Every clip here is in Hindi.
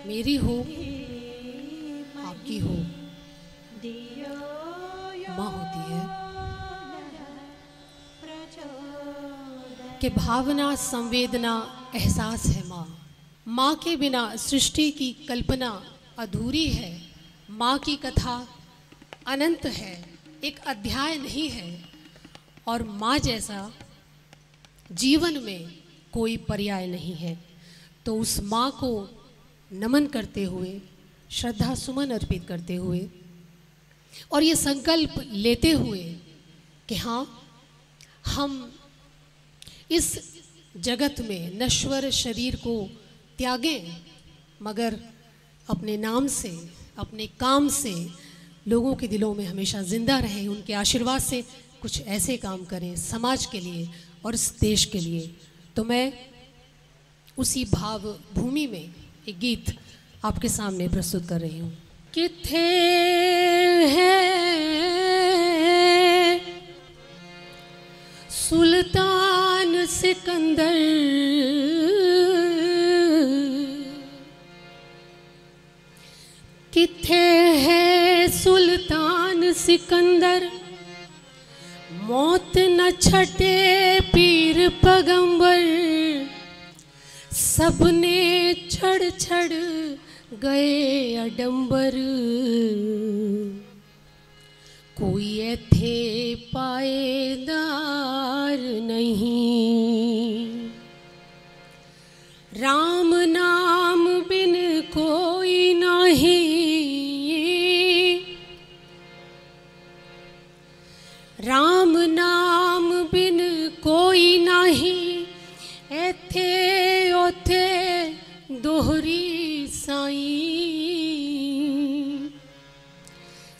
मेरी हो आपकी हो, माँ होती है कि भावना संवेदना एहसास है माँ। माँ के बिना सृष्टि की कल्पना अधूरी है। माँ की कथा अनंत है, एक अध्याय नहीं है। और माँ जैसा जीवन में कोई पर्याय नहीं है। तो उस माँ को नमन करते हुए, श्रद्धा सुमन अर्पित करते हुए और ये संकल्प लेते हुए कि हाँ, हम इस जगत में नश्वर शरीर को त्यागें, मगर अपने नाम से, अपने काम से लोगों के दिलों में हमेशा ज़िंदा रहें, उनके आशीर्वाद से कुछ ऐसे काम करें समाज के लिए और इस देश के लिए। तो मैं उसी भाव भूमि में एक गीत आपके सामने प्रस्तुत कर रही हूँ। किथे है सुल्तान सिकंदर, किथे है सुल्तान सिकंदर, मौत न छटे पीर पैगंबर, सबने छड़ छड़ गए अडंबर, कोई एथे पाएदार नहीं, राम नाम बिन कोई नहीं, राम नाम बिन कोई नहीं, एथे ओथे दोहरी साईं,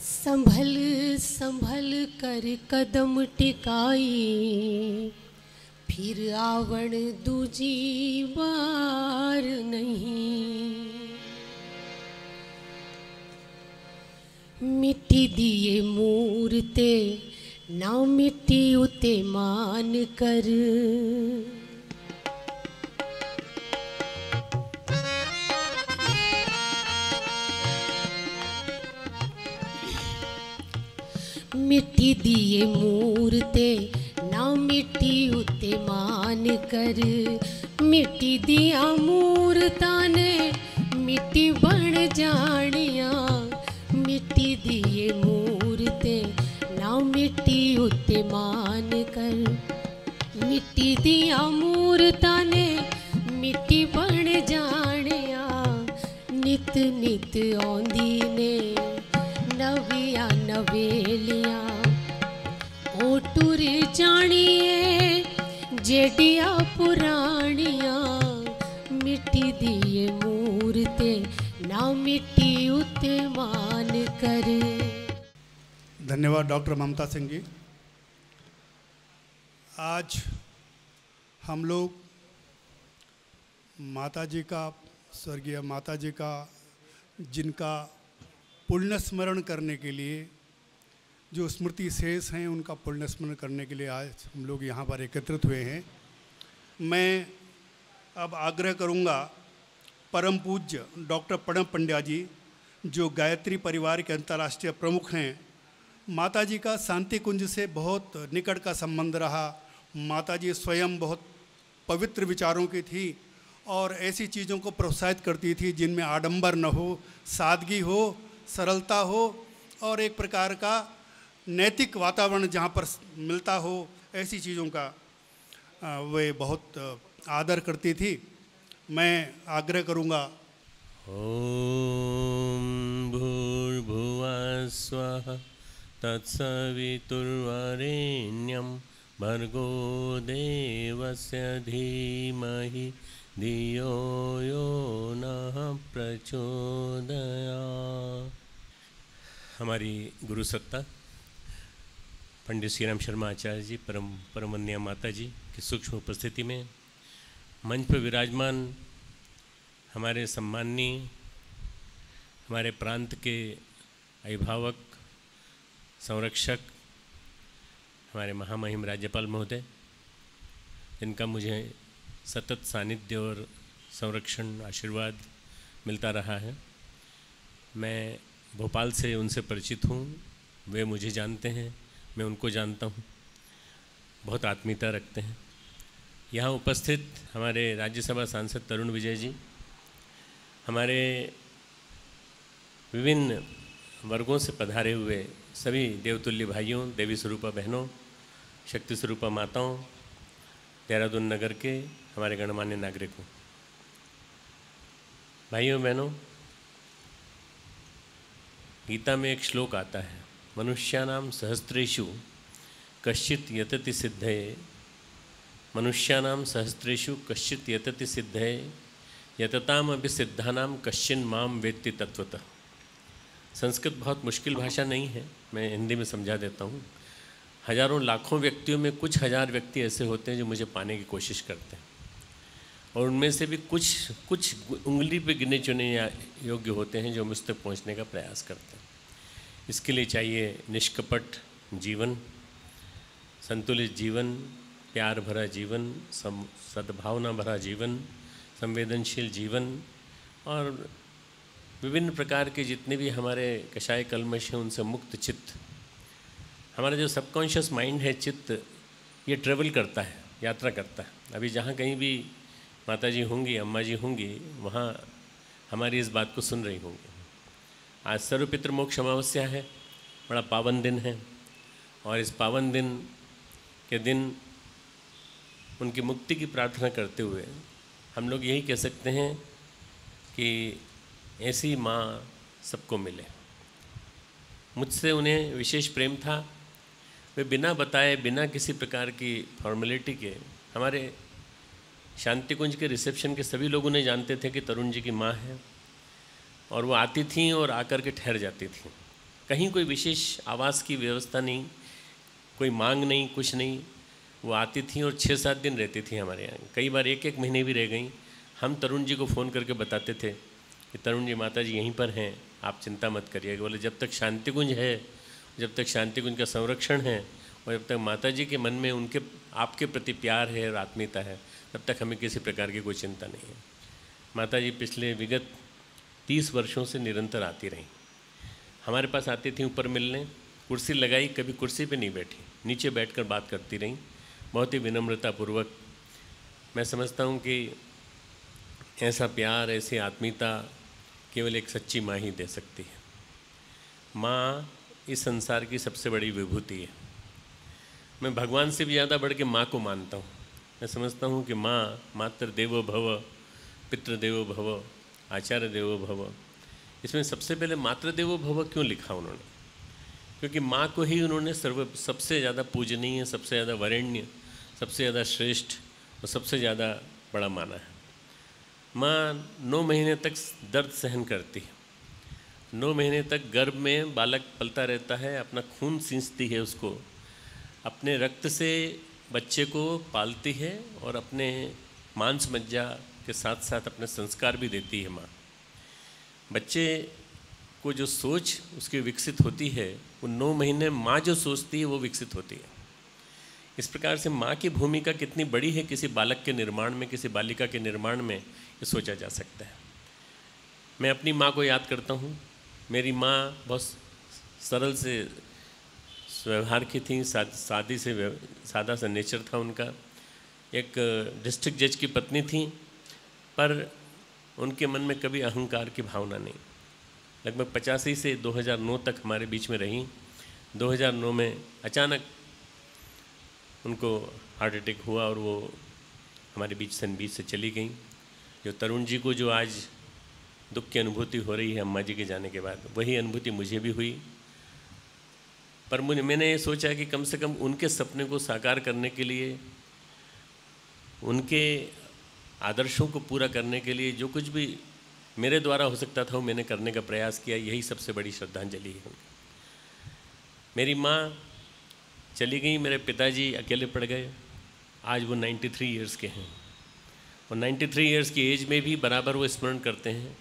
संभल संभल कर कदम टिकाई, फिर आवण दूजी बार नहीं। मिट्टी दिए मूरते ना मिट्टी उते मान कर, मिट्टी दिए मूरते ना मिट्टी उते मान कर, मिट्टी दिया मूरतां ने मिट्टी बन जानिया, मिट्टी दिए मूरते ना मिट्टी उते मान कर, मिट्टी दिया मूरतां ने मिट्टी बन जानिया, नित नित आंदी ने नविया नवेलिया, ओ टुर जानिए जेडिया पुरानिया, मिट्टी दिए मूरते ना मिट्टी उते मान कर। धन्यवाद डॉक्टर ममता सिंह जी। आज हम लोग माता जी का, स्वर्गीय माता जी का, जिनका पुण्य स्मरण करने के लिए, जो स्मृति शेष हैं उनका पुण्य स्मरण करने के लिए आज हम लोग यहाँ पर एकत्रित हुए हैं। मैं अब आग्रह करूँगा परम पूज्य डॉक्टर प्रणब पंड्या जी, जो गायत्री परिवार के अंतर्राष्ट्रीय प्रमुख हैं। माता जी का शांति कुंज से बहुत निकट का संबंध रहा। माता जी स्वयं बहुत पवित्र विचारों की थी और ऐसी चीज़ों को प्रोत्साहित करती थी जिनमें आडंबर न हो, सादगी हो, सरलता हो और एक प्रकार का नैतिक वातावरण जहाँ पर मिलता हो, ऐसी चीज़ों का वे बहुत आदर करती थी। मैं आग्रह करूँगा। ओम भूर्भुवः स्वः तत्सवितुर्वरेण्यं भर्गो देवस्य धीमहि धियो यो नः प्रचोदयात्। हमारी गुरु सत्ता पंडित श्री राम शर्मा आचार्य जी, परमवंदनीय माता जी की सूक्ष्म उपस्थिति में मंच पर विराजमान हमारे सम्माननीय, हमारे प्रांत के अभिभावक, संरक्षक, हमारे महामहिम राज्यपाल महोदय, जिनका मुझे सतत सानिध्य और संरक्षण, आशीर्वाद मिलता रहा है। मैं भोपाल से उनसे परिचित हूँ, वे मुझे जानते हैं, मैं उनको जानता हूँ, बहुत आत्मीयता रखते हैं। यहाँ उपस्थित हमारे राज्यसभा सांसद तरुण विजय जी, हमारे विभिन्न वर्गों से पधारे हुए सभी देवतुल्य भाइयों, देवी स्वरूपा बहनों, शक्ति स्वरूपा माताओं, देहरादून नगर के हमारे गणमान्य नागरिकों, भाइयों बहनों, गीता में एक श्लोक आता है, मनुष्यानाम सहस्त्रेषु कश्चित यतति सिद्धये, मनुष्यानाम सहस्त्रेषु कश्चित यतति सिद्धये, यतताम अभि सिद्धानाम कश्चिन माम वेत्ति तत्वतः। संस्कृत बहुत मुश्किल भाषा नहीं है, मैं हिंदी में समझा देता हूँ। हजारों लाखों व्यक्तियों में कुछ हजार व्यक्ति ऐसे होते हैं जो मुझे पाने की कोशिश करते हैं, और उनमें से भी कुछ उंगली पे गिने चुने योग्य होते हैं जो मुझ तक पहुँचने का प्रयास करते हैं। इसके लिए चाहिए निष्कपट जीवन, संतुलित जीवन, प्यार भरा जीवन, सद्भावना भरा जीवन, संवेदनशील जीवन, और विभिन्न प्रकार के जितने भी हमारे कषाय कल्मश हैं उनसे मुक्त चित्त। हमारा जो सबकॉन्शियस माइंड है, चित्त, ये ट्रेवल करता है, यात्रा करता है। अभी जहाँ कहीं भी माता जी होंगी, अम्मा जी होंगी, वहाँ हमारी इस बात को सुन रही होंगी। आज सर्वपितृ मोक्ष अमावस्या है, बड़ा पावन दिन है, और इस पावन दिन के दिन उनकी मुक्ति की प्रार्थना करते हुए हम लोग यही कह सकते हैं कि ऐसी माँ सबको मिले। मुझसे उन्हें विशेष प्रेम था। वे बिना बताए, बिना किसी प्रकार की फॉर्मेलिटी के, हमारे शांति कुंज के रिसेप्शन के सभी लोग उन्हें जानते थे कि तरुण जी की माँ है, और वो आती थीं और आकर के ठहर जाती थीं। कहीं कोई विशेष आवास की व्यवस्था नहीं, कोई मांग नहीं, कुछ नहीं। वो आती थीं और 6-7 दिन रहती थी हमारे यहाँ, कई बार 1-1 महीने भी रह गई। हम तरुण जी को फ़ोन करके बताते थे कि तरुण जी, माता जी यहीं पर हैं, आप चिंता मत करिएगा। बोले जब तक शांति कुंज है, जब तक शांति कुंज का संरक्षण है, और जब तक माता जी के मन में उनके आपके प्रति प्यार है और आत्मीयता है, तब तक हमें किसी प्रकार की कोई चिंता नहीं है। माता जी पिछले विगत 30 वर्षों से निरंतर आती रहीं। हमारे पास आती थी ऊपर मिलने, कुर्सी लगाई, कभी कुर्सी पे नहीं बैठी, नीचे बैठकर बात करती रहीं, बहुत ही विनम्रतापूर्वक। मैं समझता हूँ कि ऐसा प्यार, ऐसी आत्मीयता केवल एक सच्ची माँ ही दे सकती है। माँ इस संसार की सबसे बड़ी विभूति है। मैं भगवान से भी ज़्यादा बढ़ के माँ को मानता हूँ। मैं समझता हूँ कि माँ मातृ देवो भव, पितृ देवो भव, आचार्य देवो भव। इसमें सबसे पहले मातृ देवो भव क्यों लिखा उन्होंने? क्योंकि माँ को ही उन्होंने सबसे ज़्यादा पूजनीय, सबसे ज़्यादा वरेण्य, सबसे ज़्यादा श्रेष्ठ और सबसे ज़्यादा बड़ा माना है। माँ 9 महीने तक दर्द सहन करती है। 9 महीने तक गर्भ में बालक पलता रहता है, अपना खून सींचती है, उसको अपने रक्त से बच्चे को पालती है, और अपने मांस मज्जा के साथ साथ अपने संस्कार भी देती है माँ। बच्चे को जो सोच उसकी विकसित होती है, वो 9 महीने माँ जो सोचती है वो विकसित होती है। इस प्रकार से माँ की भूमिका कितनी बड़ी है किसी बालक के निर्माण में, किसी बालिका के निर्माण में, ये सोचा जा सकता है। मैं अपनी माँ को याद करता हूँ। मेरी माँ बहुत सरल से व्यवहार की थी, सादा सा नेचर था उनका। एक डिस्ट्रिक्ट जज की पत्नी थी, पर उनके मन में कभी अहंकार की भावना नहीं। लगभग 85 से 2009 तक हमारे बीच में रहीं। 2009 में अचानक उनको हार्ट अटैक हुआ और वो हमारे बीच से चली गई। जो तरुण जी को जो आज दुख की अनुभूति हो रही है अम्मा जी के जाने के बाद, वही अनुभूति मुझे भी हुई। पर मैंने ये सोचा कि कम से कम उनके सपने को साकार करने के लिए, उनके आदर्शों को पूरा करने के लिए जो कुछ भी मेरे द्वारा हो सकता था वो मैंने करने का प्रयास किया। यही सबसे बड़ी श्रद्धांजलि है। मेरी माँ चली गई, मेरे पिताजी अकेले पड़ गए। आज वो 93 इयर्स के हैं, और 93 इयर्स की एज में भी बराबर वो स्मरण करते हैं,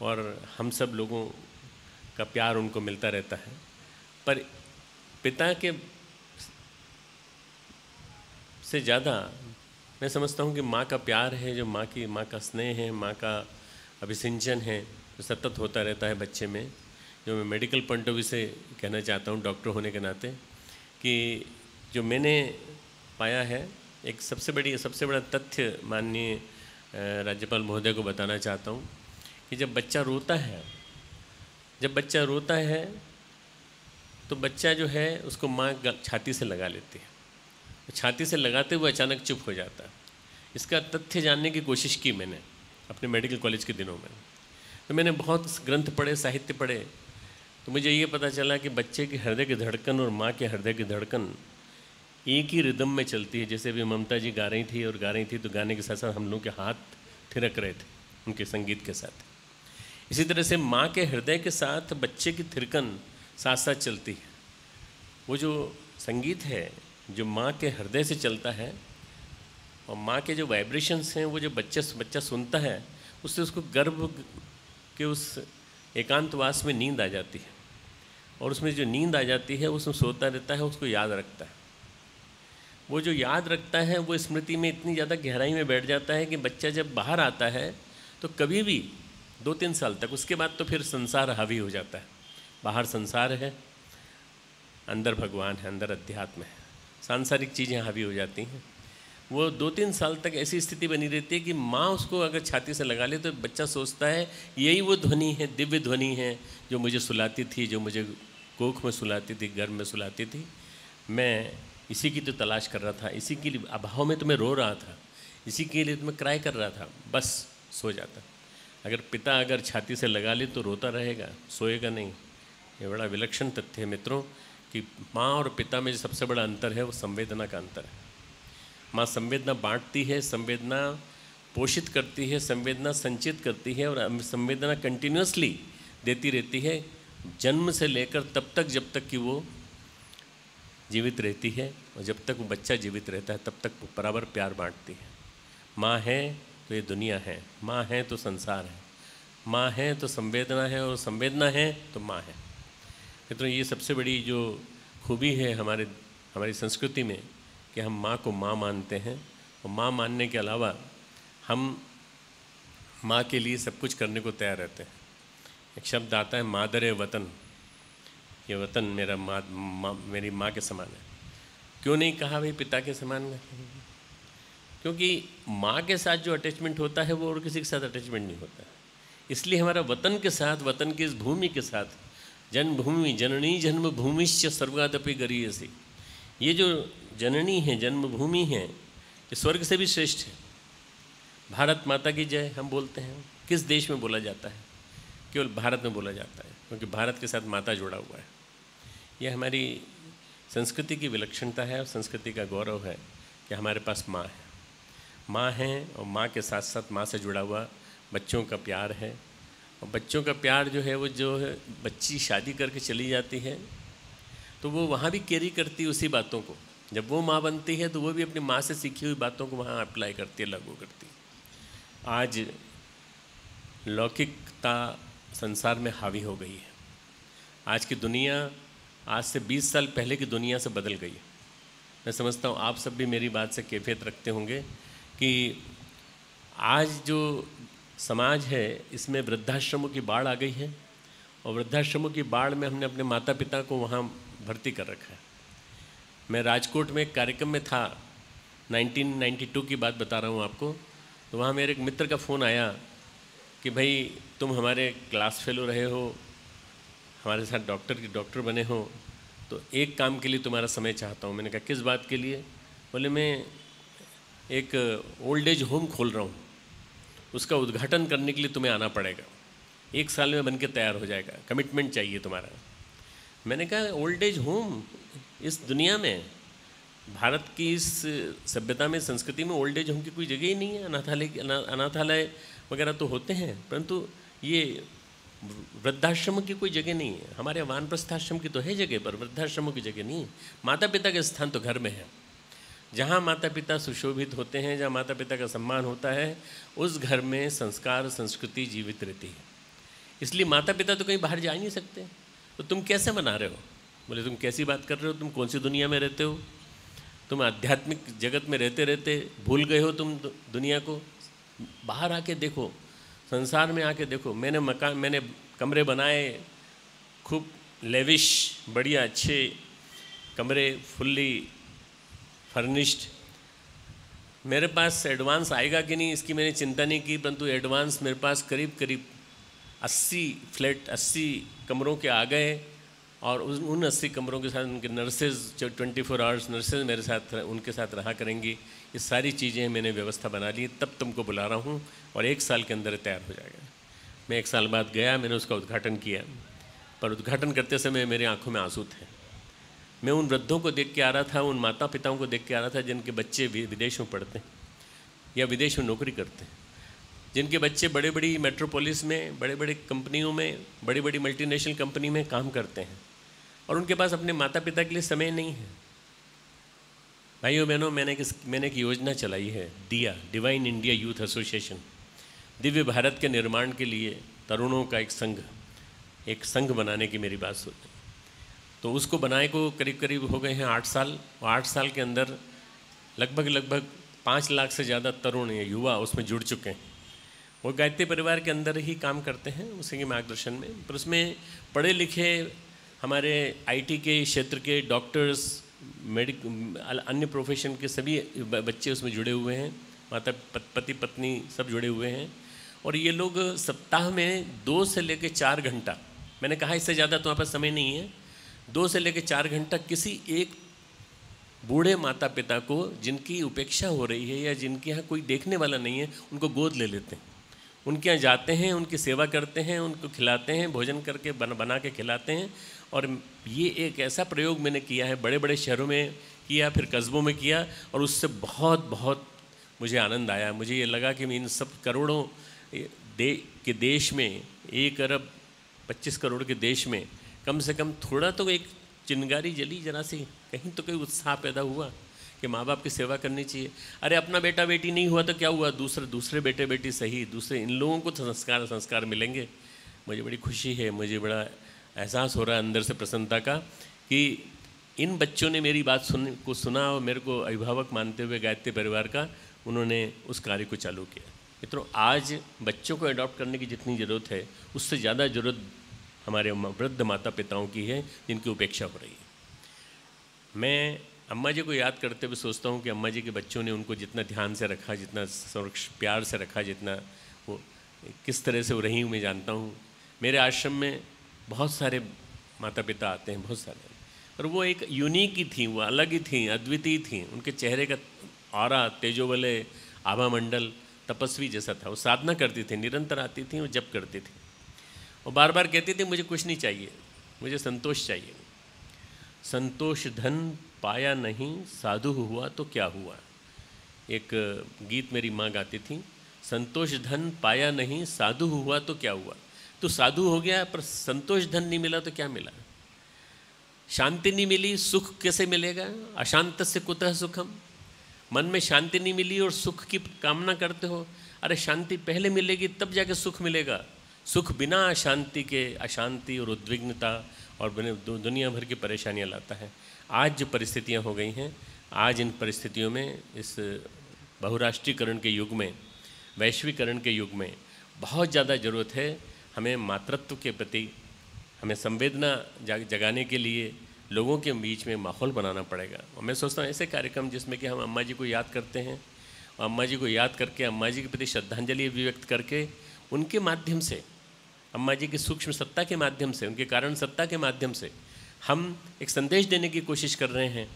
और हम सब लोगों का प्यार उनको मिलता रहता है। पर पिता के से ज़्यादा मैं समझता हूँ कि माँ का प्यार है, जो माँ का स्नेह है, माँ का अभिसिंचन है जो सतत होता रहता है बच्चे में, जो मैं मेडिकल पॉइंट ऑफ व्यू से कहना चाहता हूँ डॉक्टर होने के नाते, कि जो मैंने पाया है, एक सबसे बड़ा तथ्य माननीय राज्यपाल महोदय को बताना चाहता हूँ कि जब बच्चा रोता है तो बच्चा जो है उसको माँ छाती से लगा लेती है, छाती से लगाते हुए अचानक चुप हो जाता है। इसका तथ्य जानने की कोशिश की मैंने अपने मेडिकल कॉलेज के दिनों में, तो मैंने बहुत ग्रंथ पढ़े, साहित्य पढ़े, तो मुझे ये पता चला कि बच्चे की हृदय की धड़कन और माँ के हृदय की धड़कन एक ही रिदम में चलती है। जैसे अभी ममता जी गा रही थी तो गाने के साथ साथ हम लोग के हाथ थिरक रहे थे उनके संगीत के साथ। इसी तरह से माँ के हृदय के साथ बच्चे की थिरकन साथ साथ चलती है। वो जो संगीत है जो माँ के हृदय से चलता है और माँ के जो वाइब्रेशंस हैं वो जो बच्चा सुनता है, उससे उसको गर्भ के उस एकांतवास में नींद आ जाती है, और उसमें जो नींद आ जाती है उसमें सोता रहता है, उसको याद रखता है। वो जो याद रखता है वो स्मृति में इतनी ज़्यादा गहराई में बैठ जाता है कि बच्चा जब बाहर आता है तो कभी भी 2-3 साल तक, उसके बाद तो फिर संसार हावी हो जाता है। बाहर संसार है, अंदर भगवान है, अंदर अध्यात्म है, सांसारिक चीज़ें हावी हो जाती हैं। वो 2-3 साल तक ऐसी स्थिति बनी रहती है कि माँ उसको अगर छाती से लगा ले तो बच्चा सोचता है यही वो ध्वनि है, दिव्य ध्वनि है जो मुझे सुलाती थी, जो मुझे कोख में सुलाती थी, गर्भ में सुलाती थी। मैं इसी की तो तलाश कर रहा था, इसी के लिए अभाव में तो मैं रो रहा था, इसी के लिए तो मैं क्राई कर रहा था, बस सो जाता। अगर पिता अगर छाती से लगा ले तो रोता रहेगा, सोएगा नहीं। ये बड़ा विलक्षण तथ्य है मित्रों कि माँ और पिता में जो सबसे बड़ा अंतर है वो संवेदना का अंतर है। माँ संवेदना बांटती है, संवेदना पोषित करती है, संवेदना संचित करती है और संवेदना कंटिन्यूसली देती रहती है, जन्म से लेकर तब तक जब तक कि वो जीवित रहती है, और जब तक वो बच्चा जीवित रहता है तब तक वो बराबर प्यार बांटती है। माँ है तो ये दुनिया है, माँ है तो संसार है, माँ है तो संवेदना है, और संवेदना है तो माँ है। तो ये सबसे बड़ी जो खूबी है हमारी संस्कृति में कि हम माँ को माँ मानते हैं, और माँ मानने के अलावा हम माँ के लिए सब कुछ करने को तैयार रहते हैं। एक शब्द आता है मादर वतन, ये वतन मेरा मेरी माँ के समान है। क्यों नहीं कहा भाई पिता के समान है? क्योंकि माँ के साथ जो अटैचमेंट होता है वो और किसी के साथ अटैचमेंट नहीं होता है। इसलिए हमारा वतन के साथ, वतन की इस भूमि के साथ, जन्मभूमि जननी जन्मभूमिश्च सर्वगादपि गरीयसी, ये जो जननी है, जन्मभूमि है, ये स्वर्ग से भी श्रेष्ठ है। भारत माता की जय हम बोलते हैं, किस देश में बोला जाता है? केवल भारत में बोला जाता है, क्योंकि भारत के साथ माता जुड़ा हुआ है। यह हमारी संस्कृति की विलक्षणता है और संस्कृति का गौरव है कि हमारे पास माँ है। माँ है और माँ के साथ साथ माँ से जुड़ा हुआ बच्चों का प्यार है। और बच्चों का प्यार जो है वो जो है, बच्ची शादी करके चली जाती है तो वो वहाँ भी कैरी करती है उसी बातों को। जब वो माँ बनती है तो वो भी अपनी माँ से सीखी हुई बातों को वहाँ अप्लाई करती है, लागू करती है। आज लौकिकता संसार में हावी हो गई है। आज की दुनिया आज से 20 साल पहले की दुनिया से बदल गई है। मैं समझता हूँ आप सब भी मेरी बात से कैफियत रखते होंगे कि आज जो समाज है इसमें वृद्धाश्रमों की बाढ़ आ गई है, और वृद्धाश्रमों की बाढ़ में हमने अपने माता पिता को वहाँ भर्ती कर रखा है। मैं राजकोट में एक कार्यक्रम में था, 1992 की बात बता रहा हूँ आपको। तो वहाँ मेरे एक मित्र का फ़ोन आया कि भाई तुम हमारे क्लास फेलो रहे हो, हमारे साथ डॉक्टर बने हो, तो एक काम के लिए तुम्हारा समय चाहता हूँ। मैंने कहा किस बात के लिए? बोले मैं एक ओल्ड एज होम खोल रहा हूँ, उसका उद्घाटन करने के लिए तुम्हें आना पड़ेगा, 1 साल में बन के तैयार हो जाएगा, कमिटमेंट चाहिए तुम्हारा। मैंने कहा ओल्ड एज होम इस दुनिया में, भारत की इस सभ्यता में, संस्कृति में ओल्ड एज होम की कोई जगह ही नहीं है। अनाथालय वगैरह तो होते हैं, परंतु ये वृद्धाश्रम की कोई जगह नहीं है। हमारे वानप्रस्थाश्रम की तो है जगह, पर वृद्धाश्रमों की जगह नहीं है। माता पिता का स्थान तो घर में है। जहाँ माता पिता सुशोभित होते हैं, जहाँ माता पिता का सम्मान होता है, उस घर में संस्कार संस्कृति जीवित रहती है। इसलिए माता पिता तो कहीं बाहर जा ही नहीं सकते। तो तुम कैसे मना रहे हो? बोले तुम कैसी बात कर रहे हो? तुम कौन सी दुनिया में रहते हो? तुम आध्यात्मिक जगत में रहते रहते भूल गए हो तुम दुनिया को। बाहर आके देखो, संसार में आके देखो, मैंने कमरे बनाए, खूब लेविश, बढ़िया अच्छे कमरे, फुल्ली फर्निश्ड। मेरे पास एडवांस आएगा कि नहीं इसकी मैंने चिंता नहीं की, परंतु एडवांस मेरे पास करीब करीब 80 कमरों के आ गए। और उन 80 कमरों के साथ उनके नर्सेज, जो 24 आवर्स नर्सेज मेरे साथ उनके साथ रहा करेंगी। ये सारी चीज़ें मैंने व्यवस्था बना ली। तब तुमको बुला रहा हूँ और 1 साल के अंदर तैयार हो जाएगा। मैं 1 साल बाद गया, मैंने उसका उद्घाटन किया, पर उद्घाटन करते समय मेरी आंखों में आंसू थे। मैं उन वृद्धों को देख के आ रहा था, उन माता पिताओं को देख के आ रहा था जिनके बच्चे विदेश में पढ़ते हैं या विदेश में नौकरी करते हैं, जिनके बच्चे बड़े बड़ी मेट्रोपोलिस में, बड़े बड़े कंपनियों में, बड़ी बड़ी मल्टीनेशनल कंपनी में काम करते हैं और उनके पास अपने माता पिता के लिए समय नहीं है। भाइयों बहनों, मैंने एक योजना चलाई है, दिया, divine India youth association, Divya Bharat के निर्माण के लिए तरुणों का एक संघ बनाने की मेरी बात सोची। तो उसको बनाए को करीब करीब हो गए हैं 8 साल, और 8 साल के अंदर लगभग 5 लाख से ज़्यादा तरुण या युवा उसमें जुड़ चुके हैं। वो गायत्री परिवार के अंदर ही काम करते हैं उसी के मार्गदर्शन में, पर उसमें पढ़े लिखे हमारे आईटी के क्षेत्र के डॉक्टर्स, अन्य प्रोफेशन के सभी बच्चे उसमें जुड़े हुए हैं, माता पति पत्नी सब जुड़े हुए हैं। और ये लोग सप्ताह में 2 से लेकर 4 घंटा, मैंने कहा इससे ज़्यादा तो आपका समय नहीं है, 2 से लेकर 4 घंटा किसी एक बूढ़े माता पिता को जिनकी उपेक्षा हो रही है या जिनके यहाँ कोई देखने वाला नहीं है, उनको गोद ले लेते हैं, उनके यहाँ जाते हैं, उनकी सेवा करते हैं, उनको खिलाते हैं, भोजन करके बना के खिलाते हैं। और ये एक ऐसा प्रयोग मैंने किया है, बड़े बड़े शहरों में किया, फिर कस्बों में किया, और उससे बहुत मुझे आनंद आया। मुझे ये लगा कि इन सब करोड़ों के देश में, 1 अरब 25 करोड़ के देश में कम से कम थोड़ा तो एक चिंगारी जली, जरा सी कहीं तो कोई उत्साह पैदा हुआ कि माँ बाप की सेवा करनी चाहिए। अरे अपना बेटा बेटी नहीं हुआ तो क्या हुआ, दूसरे बेटे बेटी सही, दूसरे इन लोगों को संस्कार मिलेंगे। मुझे बड़ी खुशी है, मुझे बड़ा एहसास हो रहा है अंदर से प्रसन्नता का कि इन बच्चों ने मेरी बात सुना और मेरे को अभिभावक मानते हुए गायत्री परिवार का उन्होंने उस कार्य को चालू किया। मित्रों, आज बच्चों को अडॉप्ट करने की जितनी ज़रूरत है उससे ज़्यादा ज़रूरत हमारे वृद्ध माता पिताओं की है जिनकी उपेक्षा हो रही है। मैं अम्मा जी को याद करते हुए सोचता हूँ कि अम्मा जी के बच्चों ने उनको जितना ध्यान से रखा, जितना प्यार से रखा, जितना वो किस तरह से वो रही, मैं जानता हूँ। मेरे आश्रम में बहुत सारे माता पिता आते हैं, बहुत सारे, और वो एक यूनिक ही थी, वो अलग ही थी, अद्वितीय थी। उनके चेहरे का ऑरा, तेजोवले, आभा मंडल तपस्वी जैसा था। वो साधना करती थी, निरंतर आती थी, वो जप करती थी, वो बार बार कहती थी मुझे कुछ नहीं चाहिए, मुझे संतोष चाहिए। संतोष धन पाया नहीं, साधु हुआ तो क्या हुआ। एक गीत मेरी माँ गाती थी, संतोष धन पाया नहीं, साधु हुआ तो क्या हुआ। तो साधु हो गया पर संतोष धन नहीं मिला तो क्या मिला, शांति नहीं मिली, सुख कैसे मिलेगा। अशांत से कुतः सुखम, मन में शांति नहीं मिली और सुख की कामना करते हो। अरे शांति पहले मिलेगी तब जाके सुख मिलेगा। सुख बिना अशांति के अशांति और उद्विग्नता और दुनिया भर की परेशानियां लाता है। आज जो परिस्थितियां हो गई हैं, आज इन परिस्थितियों में, इस बहुराष्ट्रीयकरण के युग में, वैश्वीकरण के युग में बहुत ज़्यादा ज़रूरत है हमें मातृत्व के प्रति, हमें संवेदना जगाने के लिए लोगों के बीच में माहौल बनाना पड़ेगा। और मैं सोचता हूँ ऐसे कार्यक्रम जिसमें कि हम अम्मा जी को याद करते हैं, और अम्मा जी को याद करके अम्मा जी के प्रति श्रद्धांजलि व्यक्त करके उनके माध्यम से, अम्मा जी की सूक्ष्म सत्ता के माध्यम से, उनके कारण सत्ता के माध्यम से हम एक संदेश देने की कोशिश कर रहे हैं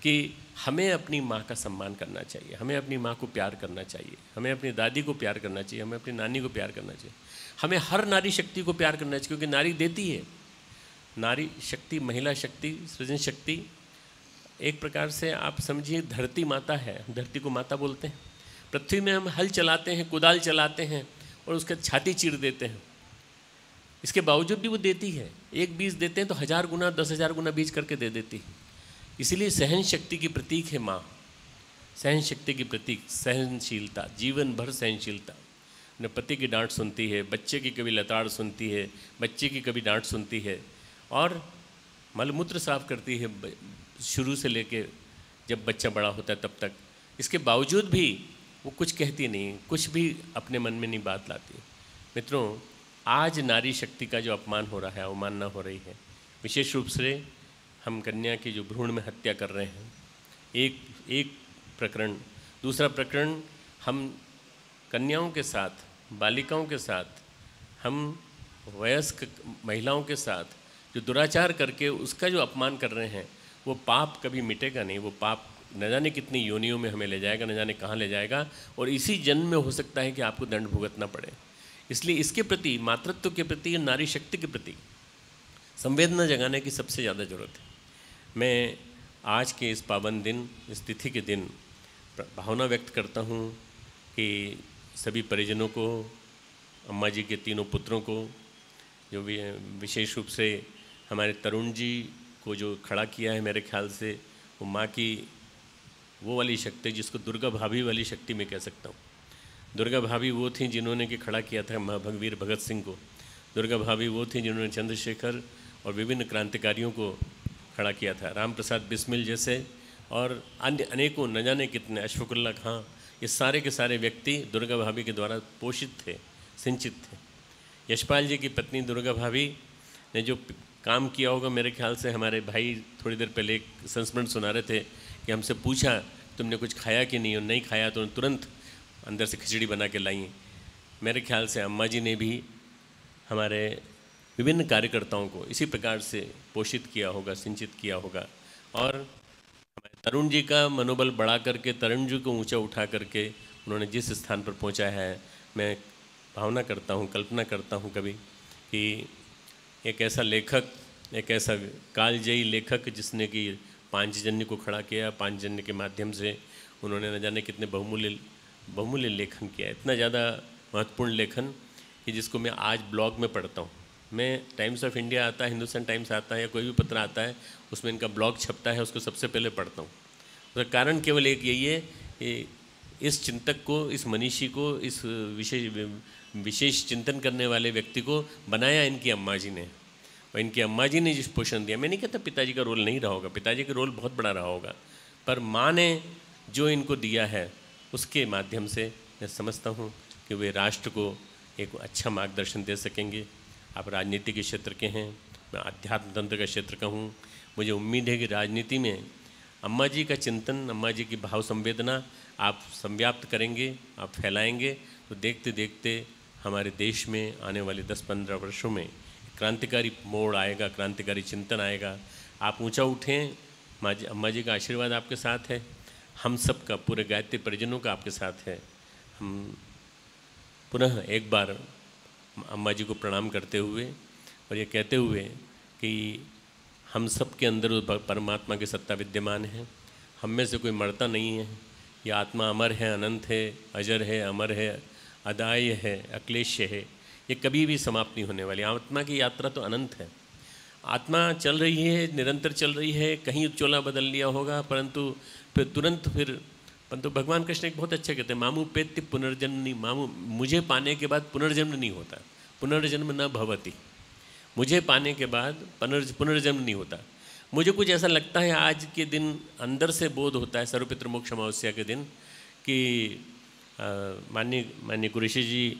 कि हमें अपनी माँ का सम्मान करना चाहिए, हमें अपनी माँ को प्यार करना चाहिए, हमें अपनी दादी को प्यार करना चाहिए, हमें अपनी नानी को प्यार करना चाहिए, हमें हर नारी शक्ति को प्यार करना चाहिए, क्योंकि नारी देती है। नारी शक्ति, महिला शक्ति, सृजन शक्ति एक प्रकार से आप समझिए धरती माता है, धरती को माता बोलते हैं। पृथ्वी में हम हल चलाते हैं, कुदाल चलाते हैं और उसका छाती चीर देते हैं, इसके बावजूद भी वो देती है। एक बीज देते हैं तो 1000 गुना 10,000 गुना बीज करके दे देती है। इसीलिए सहन शक्ति की प्रतीक है माँ, सहन शक्ति की प्रतीक, सहनशीलता, जीवन भर सहनशीलता। न पति की डांट सुनती है, बच्चे की कभी लताड़ सुनती है, बच्चे की कभी डांट सुनती है, और मलमूत्र साफ करती है शुरू से लेके जब बच्चा बड़ा होता है तब तक। इसके बावजूद भी वो कुछ कहती नहीं, कुछ भी अपने मन में नहीं बात लाती। मित्रों, आज नारी शक्ति का जो अपमान हो रहा है, अवमानना हो रही है, विशेष रूप से हम कन्या की जो भ्रूण में हत्या कर रहे हैं, एक प्रकरण। दूसरा प्रकरण, हम कन्याओं के साथ, बालिकाओं के साथ, हम वयस्क महिलाओं के साथ जो दुराचार करके उसका जो अपमान कर रहे हैं, वो पाप कभी मिटेगा नहीं। वो पाप न जाने कितनी योनियों में हमें ले जाएगा, न जाने कहाँ ले जाएगा, और इसी जन्म में हो सकता है कि आपको दंड भुगतना पड़े। इसलिए इसके प्रति, मातृत्व के प्रति, नारी शक्ति के प्रति संवेदना जगाने की सबसे ज़्यादा ज़रूरत है। मैं आज के इस पावन दिन, इस तिथि के दिन भावना व्यक्त करता हूँ कि सभी परिजनों को, अम्मा जी के तीनों पुत्रों को, जो भी विशेष रूप से हमारे तरुण जी को जो खड़ा किया है, मेरे ख्याल से वो माँ की वो वाली शक्ति जिसको दुर्गा भाभी वाली शक्ति मैं कह सकता हूँ। दुर्गा भाभी वो थी जिन्होंने कि खड़ा किया था महाभगवीर भगत सिंह को। दुर्गा भाभी वो थी जिन्होंने चंद्रशेखर और विभिन्न क्रांतिकारियों को खड़ा किया था, राम प्रसाद बिस्मिल जैसे और अन्य अनेकों, न जाने कितने, अशफाकुल्ला खां, ये सारे के सारे व्यक्ति दुर्गा भाभी के द्वारा पोषित थे, सिंचित थे। यशपाल जी की पत्नी दुर्गा भाभी ने जो काम किया होगा, मेरे ख्याल से हमारे भाई थोड़ी देर पहले एक संस्मरण सुना रहे थे कि हमसे पूछा तुमने कुछ खाया कि नहीं, और नहीं खाया तो तुरंत अंदर से खिचड़ी बना के लाई। मेरे ख्याल से अम्मा जी ने भी हमारे विभिन्न कार्यकर्ताओं को इसी प्रकार से पोषित किया होगा, सिंचित किया होगा। और हमारे तरुण जी का मनोबल बढ़ा करके, तरुण जी को ऊंचा उठा करके उन्होंने जिस स्थान पर पहुंचाया है, मैं भावना करता हूं, कल्पना करता हूं कभी कि एक ऐसा लेखक, एक ऐसा कालजयी लेखक जिसने कि पांचजन्य को खड़ा किया, पांचजन्य के माध्यम से उन्होंने न जाने कितने बहुमूल्य लेखन किया, इतना ज़्यादा महत्वपूर्ण लेखन कि जिसको मैं आज ब्लॉग में पढ़ता हूँ। मैं टाइम्स ऑफ इंडिया आता है, हिंदुस्तान टाइम्स आता है या कोई भी पत्र आता है, उसमें इनका ब्लॉग छपता है, उसको सबसे पहले पढ़ता हूँ। उसका कारण केवल एक यही है कि इस चिंतक को, इस मनीषी को, इस विशेष चिंतन करने वाले व्यक्ति को बनाया इनकी अम्मा जी ने, और इनकी अम्मा जी ने जिस पोषण दिया। मैं नहीं कहता पिताजी का रोल नहीं रहा होगा, पिताजी का रोल बहुत बड़ा रहा होगा, पर माँ ने जो इनको दिया है उसके माध्यम से मैं समझता हूँ कि वे राष्ट्र को एक अच्छा मार्गदर्शन दे सकेंगे। आप राजनीति के क्षेत्र के हैं, मैं आध्यात्म तंत्र का क्षेत्र का हूँ। मुझे उम्मीद है कि राजनीति में अम्मा जी का चिंतन, अम्मा जी की भाव संवेदना आप संव्याप्त करेंगे, आप फैलाएंगे, तो देखते देखते हमारे देश में आने वाले 10-15 वर्षों में क्रांतिकारी मोड़ आएगा, क्रांतिकारी चिंतन आएगा। आप ऊंचा उठें, अम्मा जी का आशीर्वाद आपके साथ है, हम सब का, पूरे गायत्री परिजनों का आपके साथ है। हम पुनः एक बार अम्मा जी को प्रणाम करते हुए और ये कहते हुए कि हम सब के अंदर परमात्मा की सत्ता विद्यमान है, हम में से कोई मरता नहीं है। ये आत्मा अमर है, अनंत है, अजर है, अमर है, अदाय है, अक्लेश्य है, ये कभी भी समाप्त नहीं होने वाली। आत्मा की यात्रा तो अनंत है, आत्मा चल रही है, निरंतर चल रही है। कहीं चोला बदल लिया होगा, परंतु परंतु भगवान कृष्ण एक बहुत अच्छा कहते हैं, मामू पेत्य पुनर्जन्म नहीं, मामू मुझे पाने के बाद पुनर्जन्म नहीं होता, पुनर्जन्म न भवति। मुझे पाने के बाद पुनर्जन्म नहीं होता। मुझे कुछ ऐसा लगता है आज के दिन अंदर से बोध होता है, सर्वपितृ मोक्ष अमावस्या के दिन, कि माननीय कुरैशी जी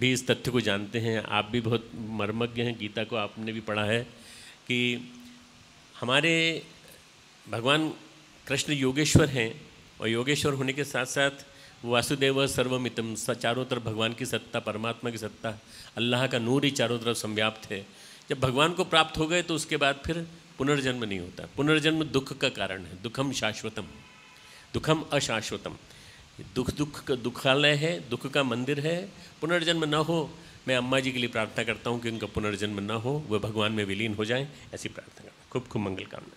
इस तथ्य को जानते हैं, आप भी बहुत मर्मज्ञ हैं, गीता को आपने भी पढ़ा है, कि हमारे भगवान कृष्ण योगेश्वर हैं, और योगेश्वर होने के साथ साथ वासुदेव सर्वमितम, चारों तरफ भगवान की सत्ता, परमात्मा की सत्ता, अल्लाह का नूर ही चारों तरफ संव्याप्त है। जब भगवान को प्राप्त हो गए तो उसके बाद फिर पुनर्जन्म नहीं होता। पुनर्जन्म दुख का कारण है, दुखम शाश्वतम, दुखम अशाश्वतम। दुख का दुखालय है, दुख का मंदिर है। पुनर्जन्म न हो, मैं अम्मा जी के लिए प्रार्थना करता हूँ कि उनका पुनर्जन्म न हो, वह भगवान में विलीन हो जाएं, ऐसी प्रार्थना करता हूँ। खूब खूब मंगल कामना।